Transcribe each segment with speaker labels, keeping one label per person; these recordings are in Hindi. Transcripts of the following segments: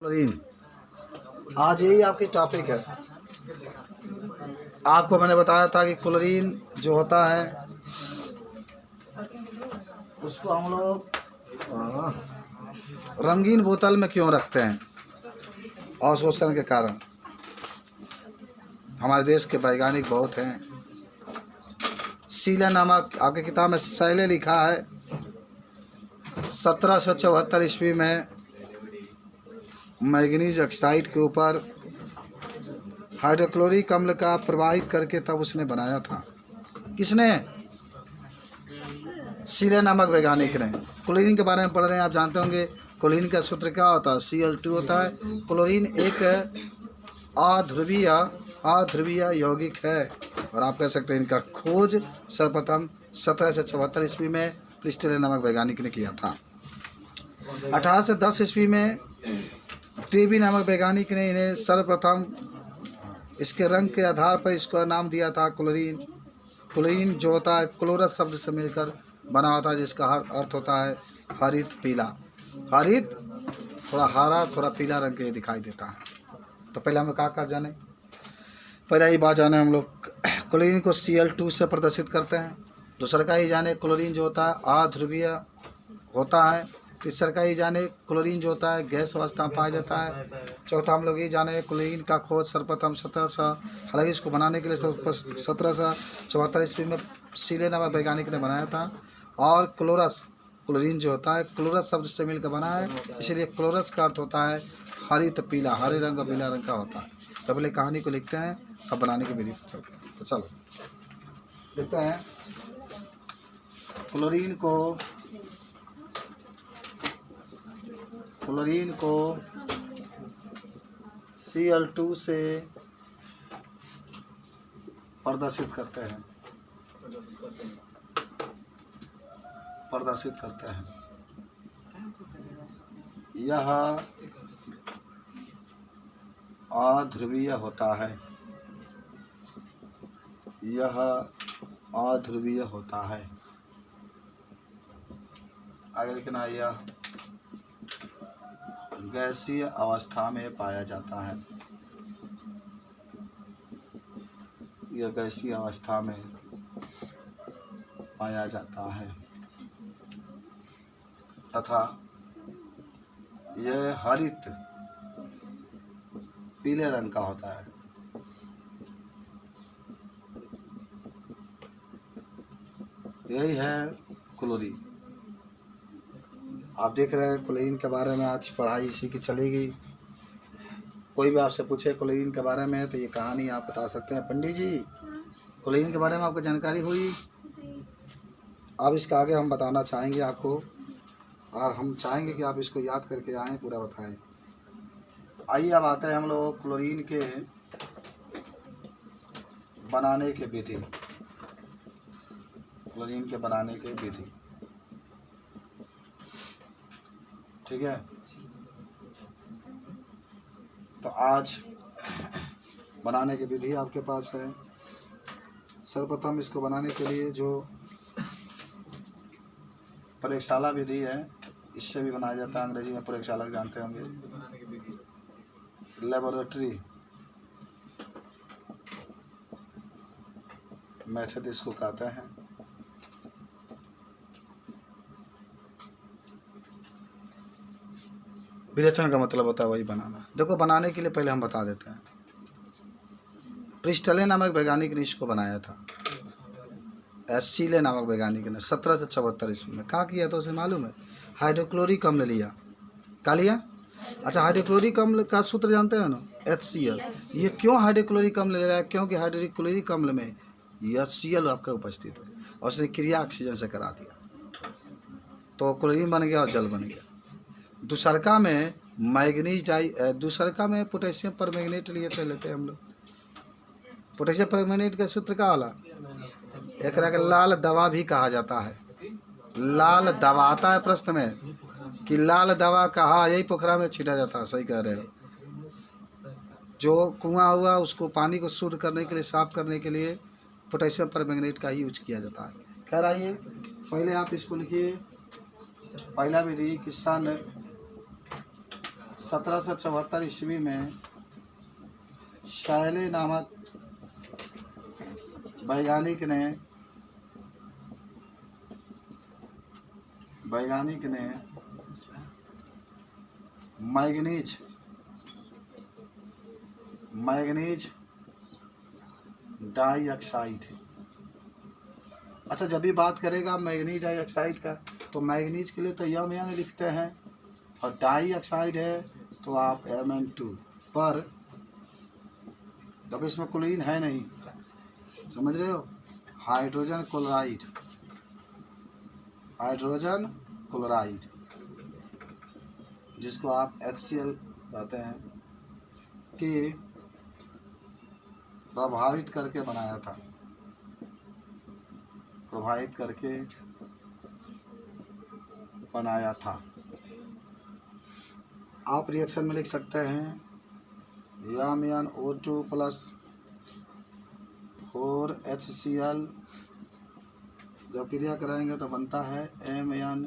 Speaker 1: क्लोरीन आज यही आपकी टॉपिक है। आपको मैंने बताया था कि क्लोरीन जो होता है उसको हम लोग रंगीन बोतल में क्यों रखते हैं। अवशोषण के कारण हमारे देश के वैज्ञानिक बहुत हैं। सीले नामक आपकी किताब में शैले लिखा है 1774 ईस्वी में मैंगनीज ऑक्साइड के ऊपर हाइड्रोक्लोरिक अम्ल का प्रवाहित करके तब उसने बनाया था। किसने? सीले नामक वैज्ञानिक ने। क्लोरीन के बारे में पढ़ रहे हैं, आप जानते होंगे क्लोरीन का सूत्र क्या होता है? Cl2 होता है। क्लोरीन एक अध्रुवीय यौगिक है और आप कह सकते हैं इनका खोज सर्वप्रथम 1774 ईस्वी में प्रिस्टले नामक वैज्ञानिक ने किया था। 1810 ईस्वी में टीबी नामक वैज्ञानिक ने इन्हें सर्वप्रथम इसके रंग के आधार पर इसका नाम दिया था क्लोरीन। क्लोरीन जो होता है क्लोरस शब्द से मिलकर बना होता है, जिसका अर्थ होता है हरित पीला। हरित थोड़ा हरा थोड़ा पीला रंग के दिखाई देता है। तो पहले हम क्या कर जाने, पहले ही बात जाने हम लोग क्लोरीन को Cl2 से प्रदर्शित करते हैं। दूसरा का ही जाने क्लोरीन जो होता है अध्रुवीय होता है। तीसरा का ही जाने क्लोरीन जो होता है गैस अवस्था में पाया जाता है। चौथा हम लोग ये जाने क्लोरीन का खोज सर्वप्रथम 1700 हालांकि इसको बनाने के लिए 1774 ईस्वी में सीले नामक वैज्ञानिक ने बनाया था। और क्लोरीन जो होता है क्लोरस शब्द से मिलकर बना है, इसलिए क्लोरस का अर्थ होता है हरित पीला, हरे रंग और पीला रंग का होता है। तो पहले कहानी को लिखते हैं, अब बनाने की विधि चलते हैं। तो चलो लिखते हैं क्लोरीन को Cl2 से प्रदर्शित करते हैं। यह अध्रुवीय होता है। आगे लिखना, यह गैसीय अवस्था में पाया जाता है। यह गैसीय अवस्था में पाया जाता है तथा यह हरित पीले रंग का होता है। यही है क्लोरीन। आप देख रहे हैं क्लोरीन के बारे में आज पढ़ाई इसी की चलेगी। कोई भी आपसे पूछे क्लोरीन के बारे में तो ये कहानी आप बता सकते हैं। पंडित जी क्लोरीन के बारे में आपको जानकारी हुई? अब इसके आगे हम बताना चाहेंगे आपको। हम चाहेंगे कि आप इसको याद करके आएँ, पूरा बताएं। आइए अब आते हैं हम लोग क्लोरीन के बनाने के विधि। ठीक है, तो आज बनाने की विधि आपके पास है। सर्वप्रथम इसको बनाने के लिए जो प्रयोगशाला विधि है, इससे भी बनाया जाता है। अंग्रेजी में प्रयोगशाला जानते होंगे, लेबोरेटरी मेथड इसको कहते हैं। विरेचन का मतलब होता है वही बनाना। देखो बनाने के लिए पहले हम बता देते हैं। प्रिस्टले नामक वैज्ञानिक ने इसको बनाया था। सीले नामक वैज्ञानिक ने 1774 ईस्वी में क्या किया था उसे मालूम है? हाइड्रोक्लोरिक अम्ल लिया। क्या लिया? अच्छा, हाइड्रोक्लोरिक अम्ल का सूत्र जानते हैं ना, HCl। ये क्यों हाइड्रोक्लोरिक अम्ल ले रहा है? क्योंकि हाइड्रोक्लोरिक अम्ल में यह Cl आपका उपस्थित है और उसने क्रिया ऑक्सीजन से करा दिया, तो क्लोरीन बन गया और जल बन गया। दूसरका में दूसरका में पोटेशियम परमैंगनेट लेते हैं हम लोग। पोटेशियम परमैंगनेट का सूत्र क्या वाला? एक लाल दवा भी कहा जाता है। लाल दवा आता है प्रश्न में कि लाल दवा कहा, यही पोखरा में छीटा जाता है। सही कह रहे हो। जो कुआं हुआ उसको पानी को शुद्ध करने के लिए, साफ करने के लिए पोटेशियम परमैंगनेट का ही यूज किया जाता है। कह रहा है पहले आप इसको लिखिए। पहला विधि कि सन 1774 ईस्वी में शैले नामक वैज्ञानिक ने मैग्नीज डाइऑक्साइड। अच्छा, जब भी बात करेगा मैग्नीज डाइऑक्साइड का तो मैग्नीज के लिए तो यम लिखते हैं, और डाइऑक्साइड है तो आप Mn2 पर, देखो इसमें क्लोरीन है नहीं, समझ रहे हो, हाइड्रोजन क्लोराइड जिसको आप HCl कहते हैं, कि प्रभावित करके बनाया था। आप रिएक्शन में लिख सकते हैं MnO2 प्लस 4HCl, जब क्रिया कराएंगे तो बनता है MnCl2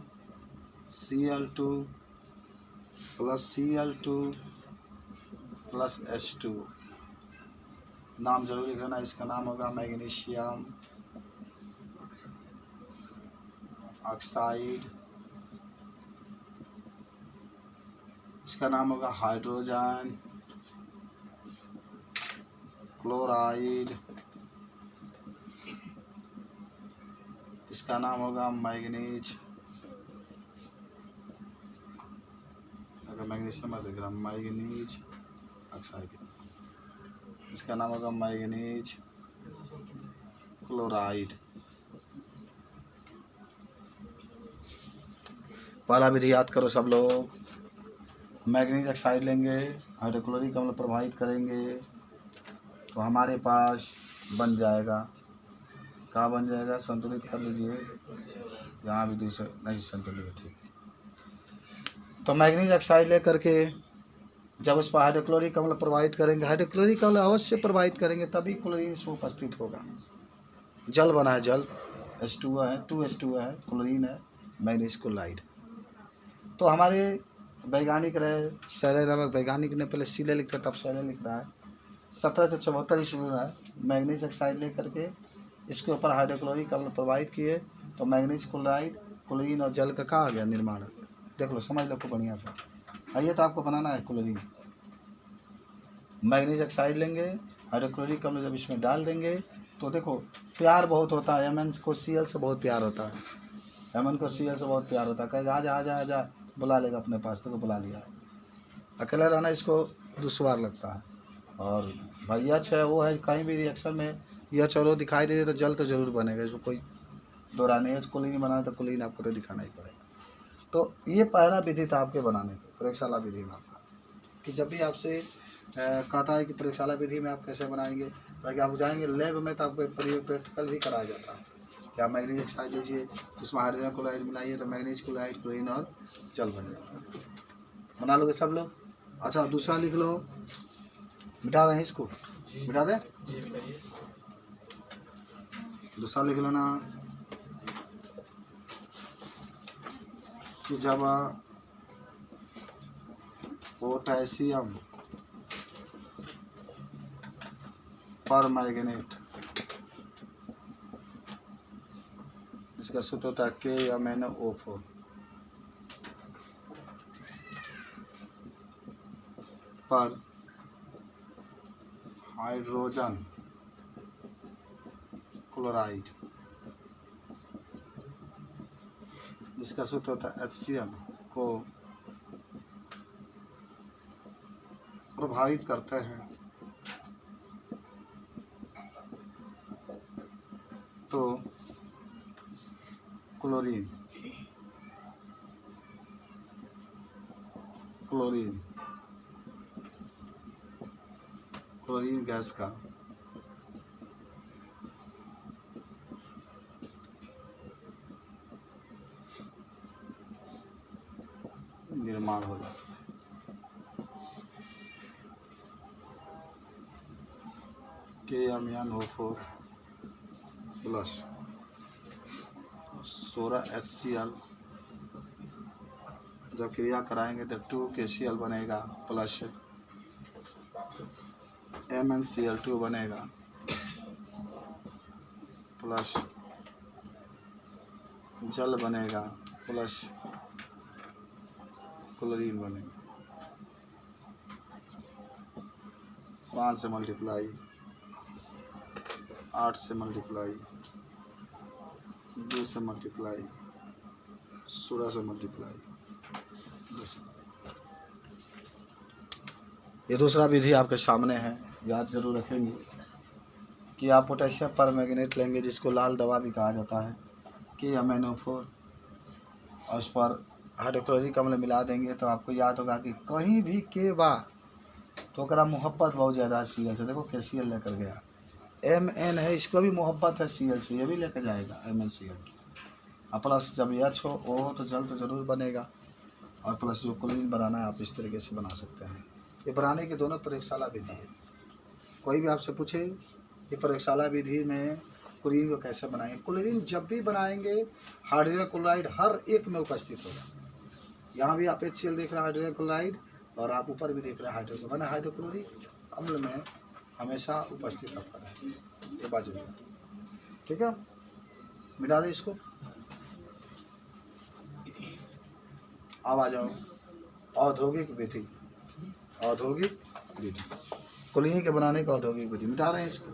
Speaker 1: plus Cl2 plus H2। नाम जरूर लिख लेना, इसका नाम होगा मैग्नीशियम ऑक्साइड, इसका नाम होगा हाइड्रोजन क्लोराइड, इसका नाम होगा मैग्नीज, अगर मैग्नीशियम मैग्नीज ऑक्साइड, इसका नाम होगा मैग्नीज क्लोराइड। पहला विधि याद करो सब लोग, मैग्नीज ऑक्साइड लेंगे, हाइड्रोक्लोरिक अम्ल प्रभावित करेंगे तो हमारे पास बन जाएगा, कहाँ बन जाएगा, संतुलित कर लीजिए, यहाँ भी दूसरा नहीं संतुलित है, ठीक। तो मैग्नीज ऑक्साइड लेकर के जब उस पर हाइड्रोक्लोरिक अम्ल प्रभावित करेंगे, हाइड्रोक्लोरिक अम्ल अवश्य प्रभावित करेंगे तभी क्लोरीन इसमें उपस्थित होगा। जल बना है, जल H2O है, 2H2O है, क्लोरीन है, मैग्नीज क्लोराइड। तो हमारे वैज्ञानिक रहे शैले नामक वैज्ञानिक ने, पहले सीले लिखते तब शैले लिख रहा है, 1774 ईस्वी में मैग्नीज ऑक्साइड लेकर के इसके ऊपर हाइड्रोक्लोरिक अम्ल प्रभावित किए तो मैग्नीज क्लोराइड, क्लोरीन और जल का कहाँ आ गया निर्माण। देख लो, समझ लो को बढ़िया से। आइए तो आपको बनाना है क्लोरीन। मैग्नीज ऑक्साइड लेंगे, हाइड्रोक्लोरिक अम्ल जब इसमें डाल देंगे तो देखो प्यार बहुत होता है, Mn को Cl से बहुत प्यार होता है, Mn को Cl से बहुत प्यार होता है, कहेगा आजा आजा आजा, बुला लेगा अपने पास, तो बुला लिया है। अकेला रहना इसको दुश्वार लगता है। और भाई H है, वो है, कहीं भी रिएक्शन में H और O दिखाई दे तो जल तो जरूर बनेगा, इसमें कोई दो राय नहीं है। क्लोरीन बनाना तो क्लोरीन आपको तो दिखाना ही पड़ेगा। तो ये पहला विधि था आपके बनाने का, प्रयोगशाला विधि में आपका, कि जब भी आपसे कहता है कि प्रयोगशाला विधि में आप कैसे बनाएंगे, ताकि आप जाएंगे लैब में तो आपको प्रैक्टिकल भी कराया जाता है कि आप मैग्नीज ऑक्साइड लीजिए, उसमें हाइड्रोजन क्लोराइड मिलाइए तो मैग्नीज क्लोराइड, क्लोरीन और जल बन जाएगा। बना लोगे सब लोग। अच्छा, दूसरा लिख लो, मिटा रहे हैं इसको, मिटा दें, दूसरा लिख लेना कि जब पोटेशियम पर मैग्नेट, इसका सूत्र होता है KMnO4, पर हाइड्रोजन क्लोराइड, जिसका सूत्र होता है HCl, को प्रभावित करते हैं तो क्लोरीन गैस का निर्माण हो जाता है। KMnO4 प्लस 16HCl जब क्रिया कराएंगे तो 2KCl बनेगा प्लस MnCl2 बनेगा प्लस जल बनेगा प्लस क्लोरीन बनेगा। 5 से मल्टीप्लाई, 8 से मल्टीप्लाई, 2 से मल्टीप्लाई, 16 से मल्टीप्लाई। ये दूसरा विधि आपके सामने है, याद जरूर रखेंगे कि आप पोटेशियम परमैंगनेट लेंगे जिसको लाल दवा भी कहा जाता है कि अमीनो4 और उस पर हाइड्रोक्लोरिक अम्ल मिला देंगे तो आपको याद होगा कि कहीं भी के बा तो अगर मोहब्बत बहुत ज़्यादा Cl से, देखो KCl लेकर गया, Mn है इसको भी मोहब्बत है Cl से, ये भी लेकर जाएगा MnCl और प्लस जब H हो O हो तो जल तो ज़रूर बनेगा और प्लस जो क्लोरीन बनाना है आप इस तरीके से बना सकते हैं। ये बनाने की दोनों प्रयोगशाला विधि है। कोई भी आपसे पूछे कि प्रयोगशाला विधि में क्लोरीन को कैसे बनाएंगे, क्लोरीन जब भी बनाएंगे हाइड्रोजन क्लोराइड हर एक में उपस्थित होगा। यहाँ भी आप HCl देख रहे हैं हाइड्रोजन क्लोराइड और आप ऊपर भी देख रहे हैं हाइड्रोजन, मैंने हाइड्रोक्लोरिक अम्ल में हमेशा उपस्थित रहता है। ये बाजू में ठीक है, मिटा दे इसको। अब आ जाओ औद्योगिक विधि। औद्योगिक विधि क्लोरीन के बनाने का औद्योगिक विधि, मिटा रहे हैं इसको।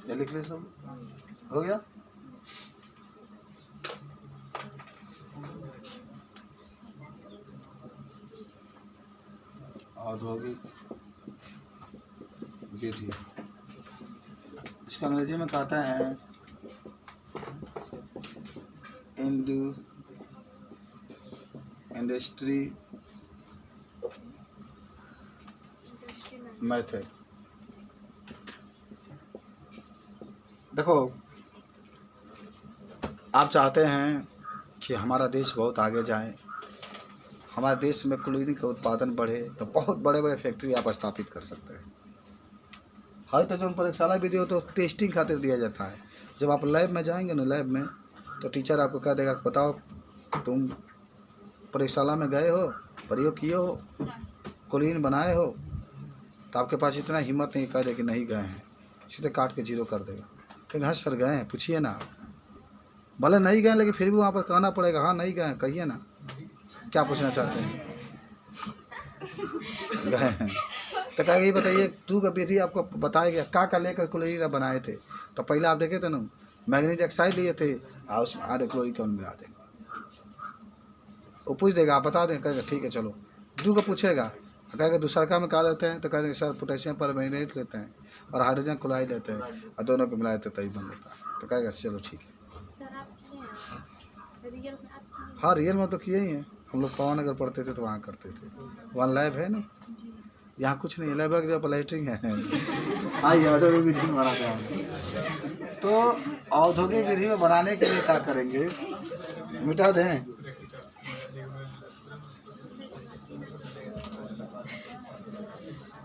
Speaker 1: ये लिख ले, सब हो गया। औद्योगिक विधि इसको अंग्रेजी में कहते हैं इंडस्ट्री मेथड। देखो आप चाहते हैं कि हमारा देश बहुत आगे जाए, हमारे देश में क्लोरीन का उत्पादन बढ़े, तो बहुत बड़े बड़े फैक्ट्री आप स्थापित कर सकते हैं। हर तो जो प्रयोगशाला विधि हो तो टेस्टिंग खातिर दिया जाता है। जब आप लैब में जाएंगे ना, लैब में तो टीचर आपको कह देगा बताओ तुम प्रयोगशाला में गए हो, प्रयोग किए हो, क्लोरीन बनाए हो, तो आपके पास इतना हिम्मत नहीं कह दे कि नहीं गए हैं, सीधे काट के 0 कर देगा। लेकिन हाँ सर गए हैं, पूछिए ना, भले नहीं गए लेकिन फिर भी वहाँ पर कहना पड़ेगा हाँ नहीं गए, कहिए ना क्या पूछना चाहते हैं। गए हैं तो कहेगा ये बताइए 2 का विधि आपको बताया गया का लेकर क्लोरीन बनाए थे, तो पहले आप देखे थे ना मैग्नीज ऑक्साइड लिए थे और उसमें आधे क्लोरीन का मिला देंगे। वो पूछ देगा आप बता दें, कहेगा ठीक है चलो। 2 का पूछेगा, कहेगा दूसरा में क्या लेते हैं, तो कहेंगे सर पोटेशियम परमैंगनेट लेते हैं और हाइड्रोजन क्लोराइड लेते हैं और दोनों को मिलाए थे तभी बन जाता है। तो कहेगा चलो ठीक है। हाँ रियल में तो किए ही हैं, हम लोग पवन अगर पढ़ते थे तो वहाँ करते थे, वहाँ लैब है ना, यहाँ कुछ नहीं है, लैब है जब लाइटिंग है। आइए औद्योगिक विधि में बनाते हैं। तो औद्योगिक विधि में बनाने के लिए क्या करेंगे, मिटा दें।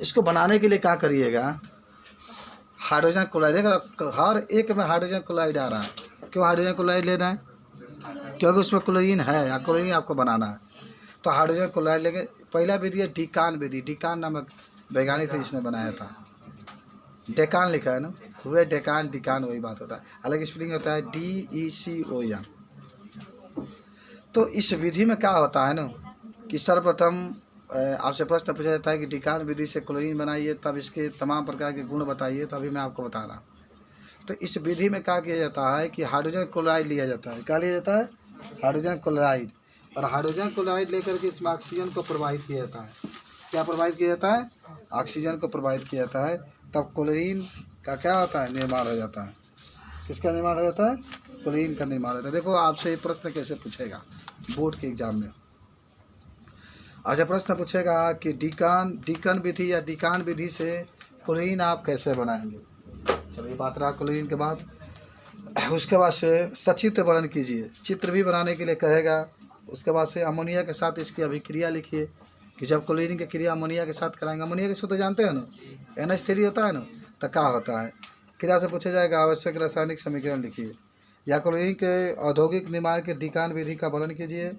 Speaker 1: इसको बनाने के लिए क्या करिएगा, हाइड्रोजन क्लोराइड, हर एक में हाइड्रोजन क्लोराइड आ रहा है। क्यों हाइड्रोजन क्लोराइड लेना है, क्योंकि उसमें क्लोरीन है या क्लोरीन आपको बनाना है, तो हाइड्रोजन क्लोराइड लेंगे। पहला विधि है डिकान विधि, डिकान नामक वैज्ञानिक थे जिसने बनाया था। डेकान लिखा है ना, हुए डेकान डिकान वही बात होता है, अलग स्पेलिंग होता है DECON। तो इस विधि में क्या होता है ना कि सर्वप्रथम आपसे प्रश्न पूछा जाता है कि डिकान विधि से क्लोरीन बनाइए, तब इसके तमाम प्रकार के गुण बताइए, तभी मैं आपको बता रहा हूँ। तो इस विधि में क्या किया जाता है कि हाइड्रोजन क्लोराइड लिया जाता है। क्या लिया जाता है, हाइड्रोजन क्लोराइड, और हाइड्रोजन क्लोराइड लेकर के इसमें ऑक्सीजन को प्रवाहित किया जाता है। क्या प्रवाहित किया जाता है, ऑक्सीजन को प्रवाहित किया जाता है, तब क्लोरीन का क्या होता है, निर्माण हो जाता है। किसका निर्माण हो जाता है, क्लोरीन का निर्माण होता है। देखो आपसे ये प्रश्न कैसे पूछेगा बोर्ड के एग्जाम में। अच्छा प्रश्न पूछेगा कि डिकन विधि या डिकान विधि से क्लोरीन आप कैसे बनाएंगे। चलो ये बात रहा क्लोरीन के बाद। उसके बाद से सचित्र वर्णन कीजिए, चित्र भी बनाने के लिए कहेगा। उसके बाद से अमोनिया के साथ इसकी अभिक्रिया लिखिए कि जब क्लोरीन की क्रिया अमोनिया के साथ कराएंगे, अमोनिया के सूत्र जानते हैं ना, NH3 होता है ना, तो क्या होता है। क्रिया से पूछा जाएगा आवश्यक रासायनिक समीकरण लिखिए। या क्लोरीन के औद्योगिक निर्माण के डिकान विधि का वर्णन कीजिए।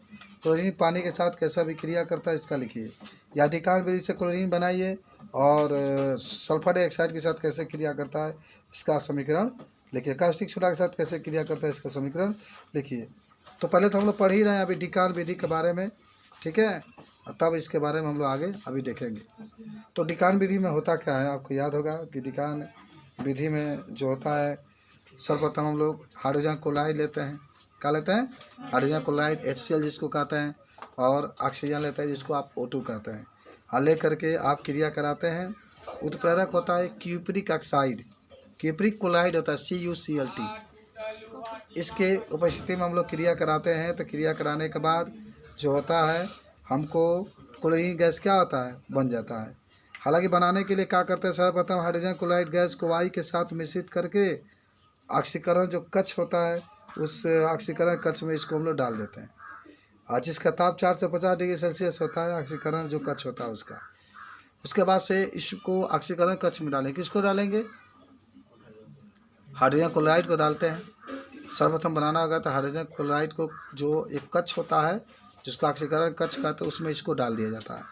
Speaker 1: क्लोरीन पानी के साथ कैसा विक्रिया करता है इसका लिखिए। या डिकान विधि से क्लोरीन बनाइए और सल्फर डाइऑक्साइड के साथ कैसे क्रिया करता है इसका समीकरण लिखिए। कास्टिक सोडा के साथ कैसे क्रिया करता है इसका समीकरण लिखिए। तो पहले तो हम लोग पढ़ ही रहे हैं अभी डिकान विधि के बारे में, ठीक है, तब इसके बारे में हम लोग आगे अभी देखेंगे। तो डिकान विधि में होता क्या है, आपको याद होगा कि डिकान विधि में जो होता है, सर्वप्रथम हम लोग हाइड्रोजन क्लोराइड लेते हैं। क्या लेते हैं? हाइड्रोजन क्लोराइड HCl जिसको कहते हैं, और ऑक्सीजन लेते हैं जिसको आप O2 कहते हैं। ले करके आप क्रिया कराते हैं। उत्प्रेरक होता है क्यूप्रिक ऑक्साइड, क्यूप्रिक क्लोराइड होता है CuCl। इसके उपस्थिति में हम लोग क्रिया कराते हैं। तो क्रिया कराने के बाद जो होता है हमको क्लोरीन गैस क्या होता है, बन जाता है। हालांकि बनाने के लिए क्या करते हैं, सर्वप्रथम हाइड्रोजन क्लोराइड गैस को वायु के साथ मिश्रित करके ऑक्सीकरण जो कक्ष होता है उस ऑक्सीकरण कक्ष में इसको हम लोग डाल देते हैं। आज जिसका ताप 450 डिग्री सेल्सियस होता है ऑक्सीकरण जो कक्ष होता है उसका। उसके बाद से इसको ऑक्सीकरण कक्ष में डालेंगे। किसको डालेंगे? हाइड्रोजन क्लोराइड को डालते हैं। सर्वप्रथम बनाना होगा तो हाइड्रोजन क्लोराइड को जो एक कक्ष होता है जिसको ऑक्सीकरण कक्ष कहते हैं उसमें इसको डाल दिया जाता है।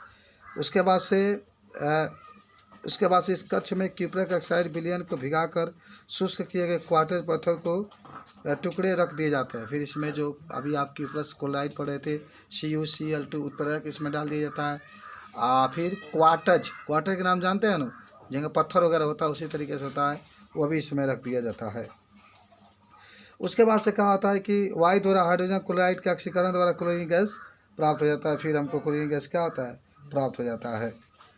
Speaker 1: उसके बाद से इस कक्ष में क्यूप्रिक ऑक्साइड विलयन को भिगाकर शुष्क किए गए क्वार्टर पत्थर को टुकड़े रख दिए जाते हैं। फिर इसमें जो अभी आप क्यूप्रिक क्लोराइड पढ़ रहे थे CuCl2 उत्प्रेरक इसमें डाल दिया जाता है। फिर क्वार्टर के नाम जानते हैं ना, जगह पत्थर वगैरह होता है उसी तरीके से होता है, वो भी इसमें रख दिया जाता है। उसके बाद से कहा होता है कि वायु द्वारा हाइड्रोजन क्लोराइड के ऑक्सीकरण द्वारा क्लोरीन गैस प्राप्त हो जाता है। फिर हमको क्लोरीन गैस क्या होता है, प्राप्त हो जाता है।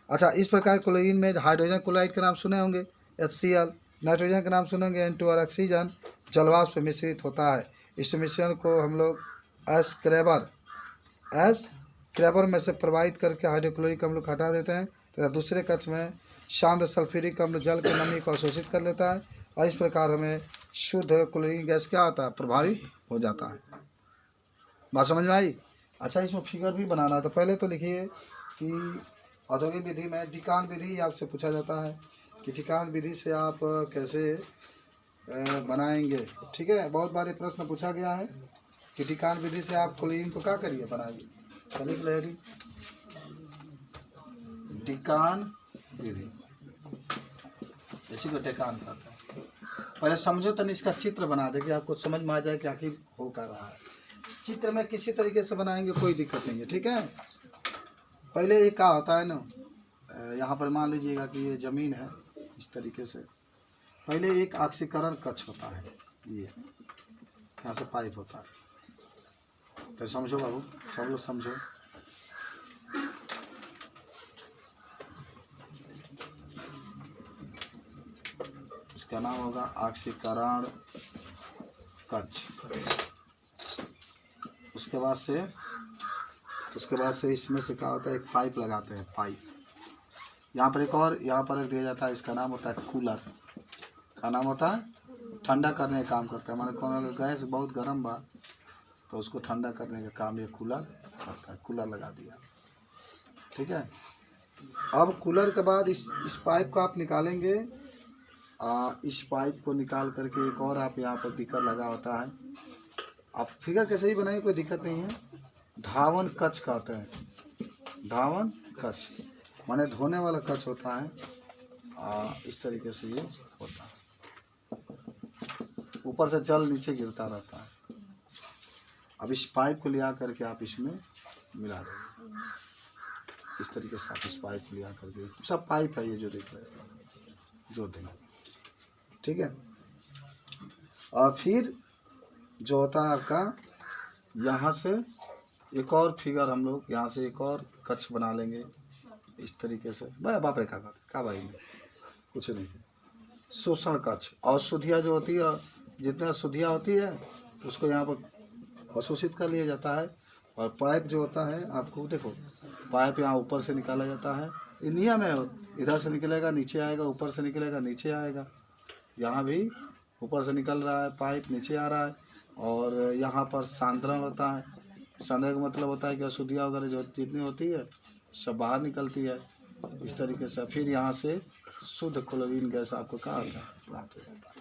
Speaker 1: अच्छा, इस प्रकार क्लोरीन में हाइड्रोजन क्लोराइड के नाम सुने होंगे HCl, नाइट्रोजन के नाम सुनेंगे N2 और ऑक्सीजन जलवाष्प में मिश्रित होता है। इस मिश्रण को हम लोग एस क्रैबर में से प्रवाहित करके हाइड्रोक्लोरिक अम्ल को हटा देते हैं। तथा दूसरे कक्ष में शांत सल्फ्यूरिक अम्ल जल की नमी को अवशोषित कर लेता है और इस प्रकार हमें शुद्ध क्लोरीन गैस क्या होता है, प्रभावित हो जाता है। बात समझ में आई? अच्छा, इसमें फिगर भी बनाना है। तो पहले तो लिखिए कि औद्योगिक विधि में डिकान विधि आपसे पूछा जाता है कि डिकान विधि से आप कैसे बनाएंगे, ठीक है। बहुत बार प्रश्न पूछा गया है कि डिकान विधि से आप क्लोरीन को क्या करिए, बनाइए। तो लिख लो डिकान विधि, इसी को डिकान कहते हैं। पहले समझो तो इसका चित्र बना दे कि आपको समझ में आ जाए कि आखिर हो क्या रहा है। चित्र में किसी तरीके से बनाएंगे कोई दिक्कत नहीं है, ठीक है। पहले ये क्या होता है ना, यहाँ पर मान लीजिएगा कि ये ज़मीन है, इस तरीके से पहले एक ऑक्सीकरण कक्ष होता है, ये यहाँ से पाइप होता है। तो समझो बाबू, सब लोग समझो। इसका नाम होगा ऑक्सीकरण कक्ष। उसके बाद से इसमें से क्या होता है, एक पाइप लगाते हैं, पाइप। यहाँ पर एक और यहाँ पर एक दिया जाता है, इसका नाम होता है कूलर। का नाम होता है, ठंडा करने का काम करता है। माने कौन गैस बहुत गर्म बा तो उसको ठंडा करने का काम ये कूलर करता है। कूलर लगा दिया, ठीक है। अब कूलर के बाद इस पाइप को आप निकालेंगे। इस पाइप को निकाल करके एक और आप यहाँ पर बीकर लगा होता है। आप फिगर कैसे ही बनाइए, कोई दिक्कत नहीं है। धावन कक्ष कहते हैं, धावन कक्ष माने धोने वाला कक्ष होता है। इस तरीके से ये होता है, ऊपर से जल नीचे गिरता रहता है। अब इस पाइप को लिया करके आप इसमें मिला देंगे, इस तरीके से आप इस पाइप को लिया करके, सब पाइप है ये जो देख रहे हैं, जोड़ देंगे, ठीक है। और फिर जो होता है आपका, यहाँ से एक और फिगर हम लोग यहाँ से एक और कक्ष बना लेंगे इस तरीके से। भाई बाप रे का भाई में कुछ नहीं, शोषण कक्ष। और शुद्धियाँ जो होती है, जितना शुद्धियाँ होती है उसको यहाँ पर अवशोषित कर लिया जाता है। और पाइप जो होता है, आपको देखो पाइप यहाँ ऊपर से निकाला जाता है। ये नियम है, इधर से निकलेगा नीचे आएगा, ऊपर से निकलेगा नीचे आएगा। यहाँ भी ऊपर से निकल रहा है पाइप, नीचे आ रहा है। और यहाँ पर सांद्रण होता है। सांद्रण का मतलब होता है कि अशुद्धियाँ वगैरह जो जितनी होती है सब बाहर निकलती है इस तरीके से। फिर यहाँ से शुद्ध क्लोरीन गैस आपको कहाँ प्राप्त हो जाता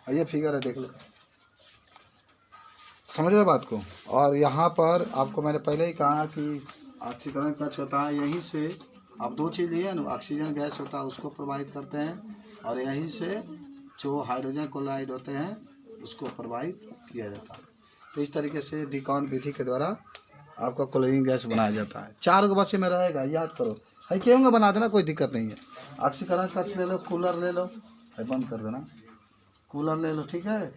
Speaker 1: है। ये फिगर है, देख लो। समझ रहे बात को। और यहाँ पर आपको मैंने पहले ही कहा कि ऑक्सीकरण कक्ष होता है, यहीं से आप दो चीज़ लिए ना, ऑक्सीजन गैस होता है उसको प्रोवाइड करते हैं, और यहीं से जो हाइड्रोजन क्लोराइड होते हैं उसको प्रोवाइड किया जाता है। तो इस तरीके से डिकॉन विधि के द्वारा आपका क्लोरीन गैस बनाया जाता है। 4 गो बस में रहेगा, याद करो। है क्यों बना देना, कोई दिक्कत नहीं है। ऑक्सीकरण कक्ष ले लो, कूलर ले लो, बंद कर देना, कूलर ले लो, ठीक है।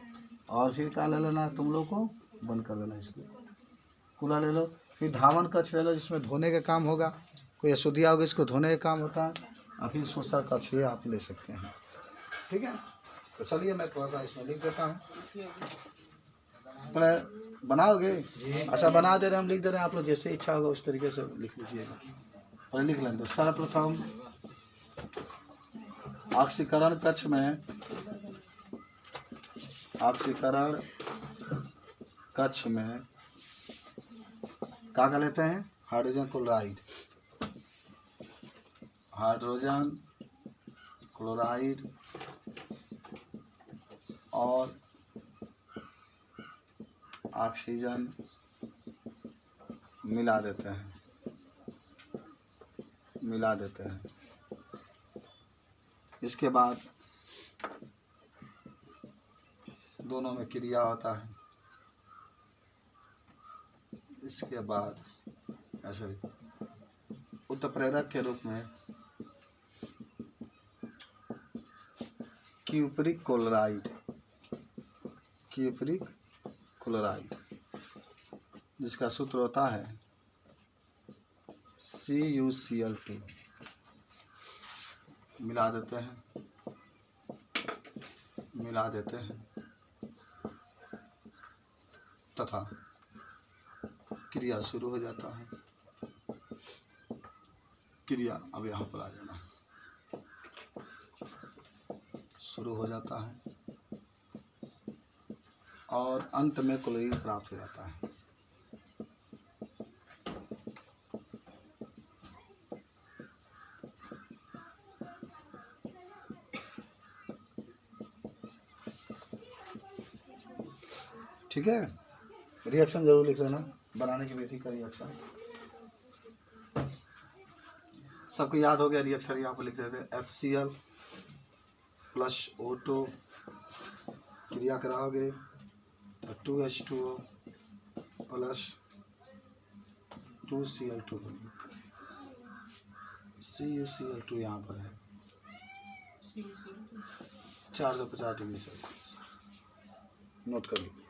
Speaker 1: और फिर क्या ले लेना तुम लोग को, बंद कर देना इसको, कूलर ले लो। फिर धावन कक्ष ले लो, जिसमें धोने का काम होगा, कोई अशुद्धियाँ होगी इसको धोने का काम होता है। और फिर शोषण कक्ष ये आप ले सकते हैं, ठीक है। तो चलिए मैं थोड़ा सा इसमें लिख देता हूँ, पहले बनाओगे। अच्छा बना दे रहे, हम लिख दे रहे हैं, आप लोग जैसे इच्छा होगा उस तरीके से लिख लीजिएगा। पहले लिख लें। तो सर्वप्रथम ऑक्सीकरण कक्ष में, ऑक्सीकरण कक्ष में क्या लेते हैं, हाइड्रोजन क्लोराइड, हाइड्रोजन क्लोराइड और ऑक्सीजन मिला देते हैं, मिला देते हैं। इसके बाद दोनों में क्रिया होता है। इसके बाद ऐसे उत्प्रेरक के रूप में क्यूपरिक क्लोराइड, क्यूपरिक क्लोराइड, जिसका सूत्र होता है CuCl2, मिला देते हैं, मिला देते हैं तथा क्रिया शुरू हो जाता है। क्रिया अब यहाँ पर आ जाना, शुरू हो जाता है और अंत में क्लोरीन प्राप्त हो जाता है। ठीक है, रिएक्शन जरूर लिख लेना, बनाने की विधि का रिएक्शन सबको याद हो गया। रिएक्शन यहाँ पर लिख देते हैं, HCl प्लस O2 क्रिया कराओगे तो 2H2O प्लस 2Cl2 बनेगा। CuCl2 यहाँ पर है 450 डिग्री सेल्सियस, नोट कर लो।